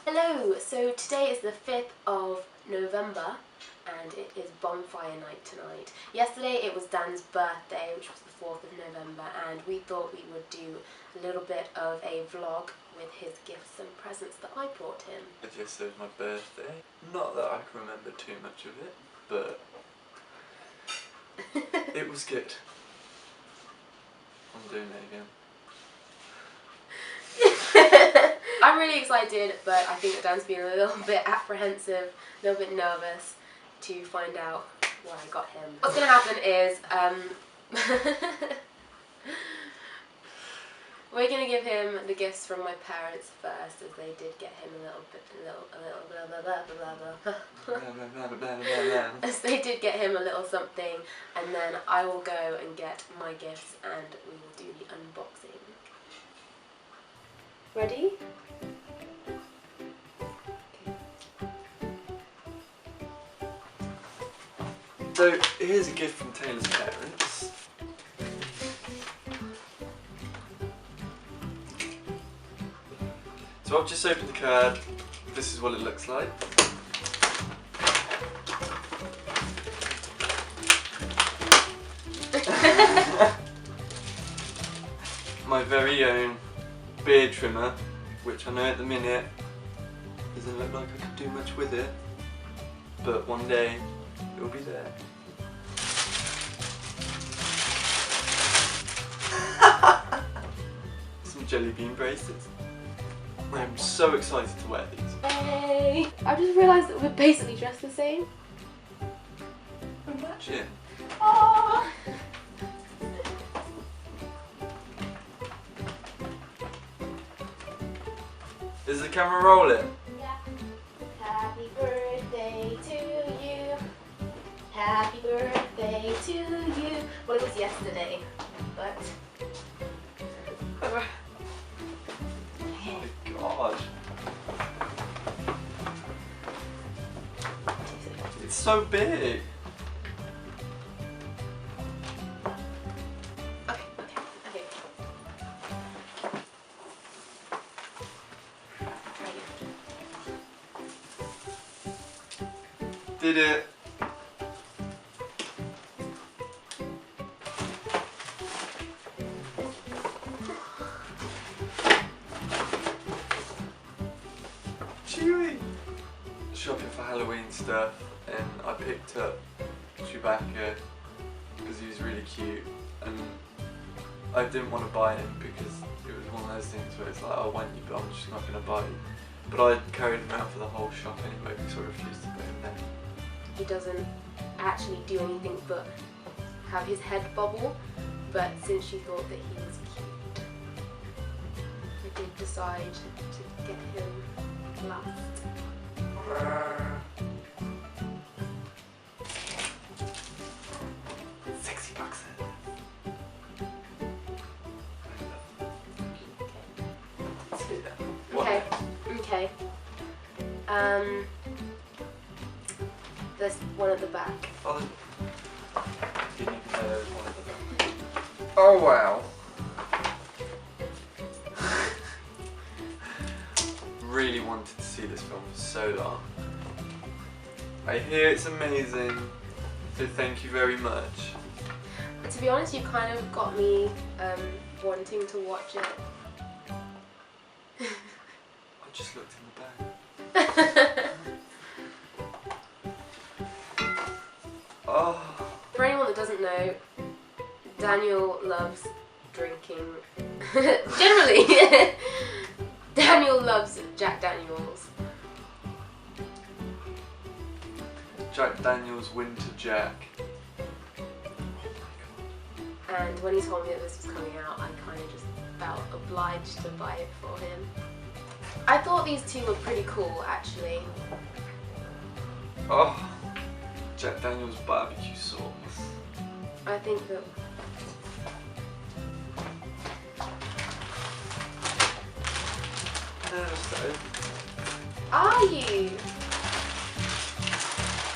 Hello, so today is the 5th of November and it is bonfire night tonight. Yesterday it was Dan's birthday, which was the 4th of November, and we thought we would do a little bit of a vlog with his gifts and presents that I brought him. Yesterday was my birthday. Not that I can remember too much of it, but it was good. I'm doing it again. I'm really excited, but I think that Dan's been a little bit apprehensive, a little bit nervous to find out what I got him. What's going to happen is, we're going to give him the gifts from my parents first, as they did get him as they did get him a little something, and then I will go and get my gifts and we will do the unboxing. Ready? So here's a gift from Taylor's parents. So I've just opened the card. This is what it looks like. My very own beard trimmer, which I know at the minute doesn't look like I could do much with it, but one day it'll be there. Some jelly bean bracelets. I'm so excited to wear these. Hey! I just realised that we're basically dressed the same. Imagine. Aww. Is the camera rolling? Yeah. Happy birthday to you. Happy birthday to you. Well, it was yesterday, but. Oh my god. It's so big. Okay. Did it. Chewy. Shopping for Halloween stuff, and I picked up Chewbacca because he was really cute, and I didn't want to buy him because it was one of those things where it's like, I want you, but I'm just not going to buy you. But I carried him out for the whole shop anyway because I refused to put him there. He doesn't actually do anything but have his head bubble, but since she thought that he was cute, I did decide to get him last. $60. Let's do that. Okay. There's one at the back. Oh, didn't even know there was one at the back. Oh wow. Really wanted to see this film for so long. I hear it's amazing, so thank you very much. But to be honest, you kind of got me wanting to watch it. I just looked in the bag. Oh. For anyone that doesn't know, Daniel loves drinking. Generally, Daniel loves Jack Daniels. Jack Daniels Winter Jack. And when he told me that this was coming out, I kind of just felt obliged to buy it for him. I thought these two were pretty cool, actually. Oh, Jack Daniels barbecue sauce. I think that... Are you?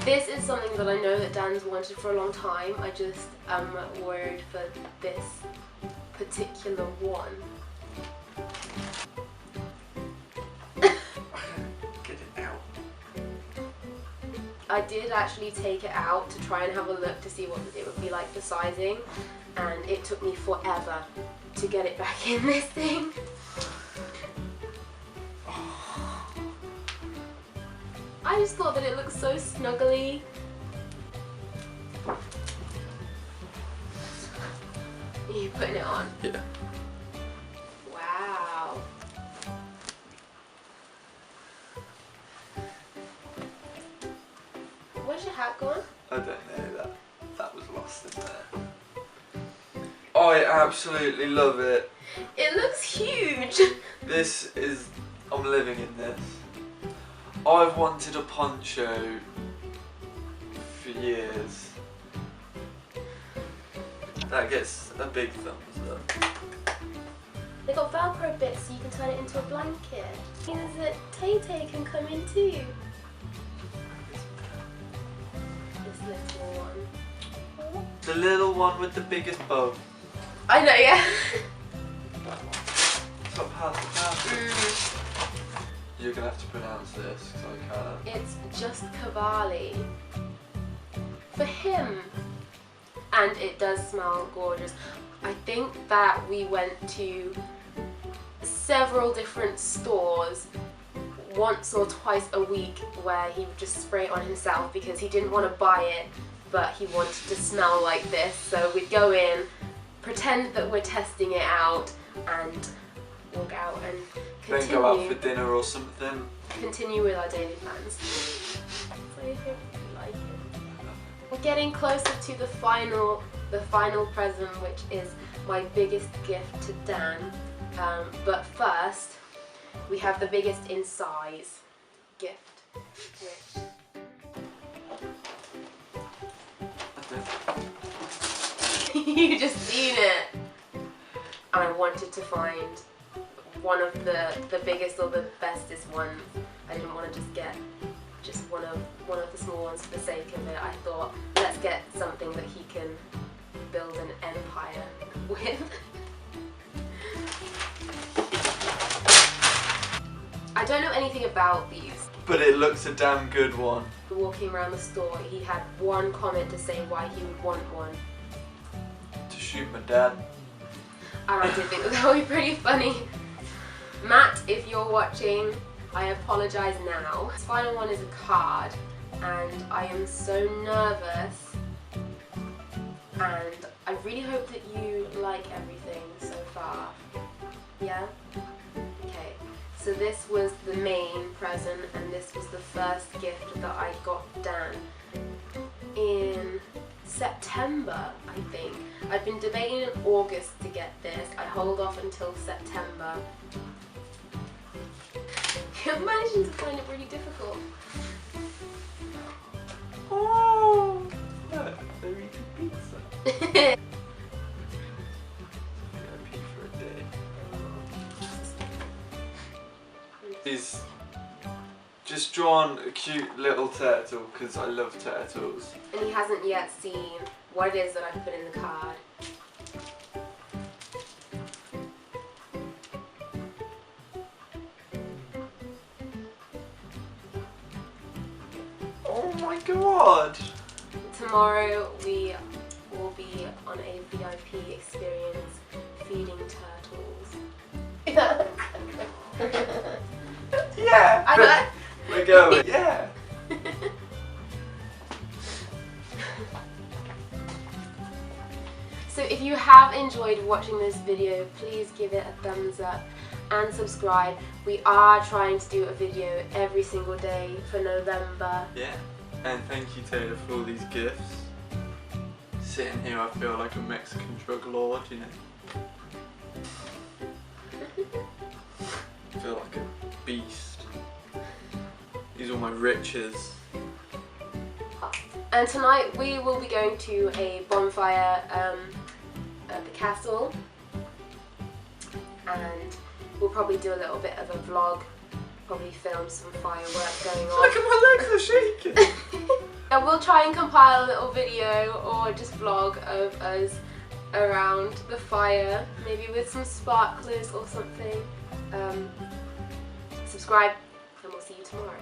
This is something that I know that Dan's wanted for a long time. I just am worried for this particular one. I did actually take it out to try and have a look to see what it would be like for sizing, and it took me forever to get it back in this thing. I just thought that it looked so snuggly. Are you putting it on? Yeah. Wow. Where's your hat gone? I don't know, that was lost in there. I absolutely love it. It looks huge. I'm living in this. I've wanted a poncho for years. That gets a big thumbs up. They got Velcro bits so you can turn it into a blanket. Means that Tay-Tay can come in too. This little one. The little one with the biggest bow. I know, yeah. Stop half. You're gonna have to pronounce this because I can't. It's just Cavalli. For him. And it does smell gorgeous. I think that we went to several different stores once or twice a week where he would just spray it on himself because he didn't want to buy it, but he wanted to smell like this. So we'd go in, pretend that we're testing it out, and walk out and continue. Then go out for dinner or something. Continue with our daily plans. So I hope you like it. We're getting closer to the final present, which is my biggest gift to Dan. But first, we have the biggest in size gift, which you just seen it. I wanted to find one of the biggest or the bestest ones. I didn't want to just get just one of the small ones for the sake of it. I thought, let's get something that he can build an empire with. I don't know anything about these. But it looks a damn good one. Walking around the store, he had one comment to say why he would want one. To shoot my dad. And I did think that would be pretty funny. Matt, if you're watching, I apologise now. This final one is a card, and I am so nervous, and I really hope that you like everything so far. Yeah? Okay, so this was the main present, and this was the first gift that I got Dan in September, I think. I've been debating in August to get this. I hold off until September. I'm managing to find it really difficult. Oh! Look, they're eating pizza. I'm gonna pee for a day. He's just drawn a cute little turtle because I love turtles. And he hasn't yet seen what it is that I put in the card. Oh my god! Tomorrow we will be on a VIP experience feeding turtles. Yeah! I know. We're going, yeah! So if you have enjoyed watching this video, please give it a thumbs up and subscribe. We are trying to do a video every single day for November. Yeah, and thank you Taylor for all these gifts. Sitting here I feel like a Mexican drug lord, you know. I feel like a beast. These are all my riches. And tonight we will be going to a bonfire at the castle, and we'll probably do a little bit of a vlog, probably film some fireworks going on. Look at my legs are shaking! And we'll try and compile a little video or just vlog of us around the fire, maybe with some sparklers or something. Subscribe and we'll see you tomorrow.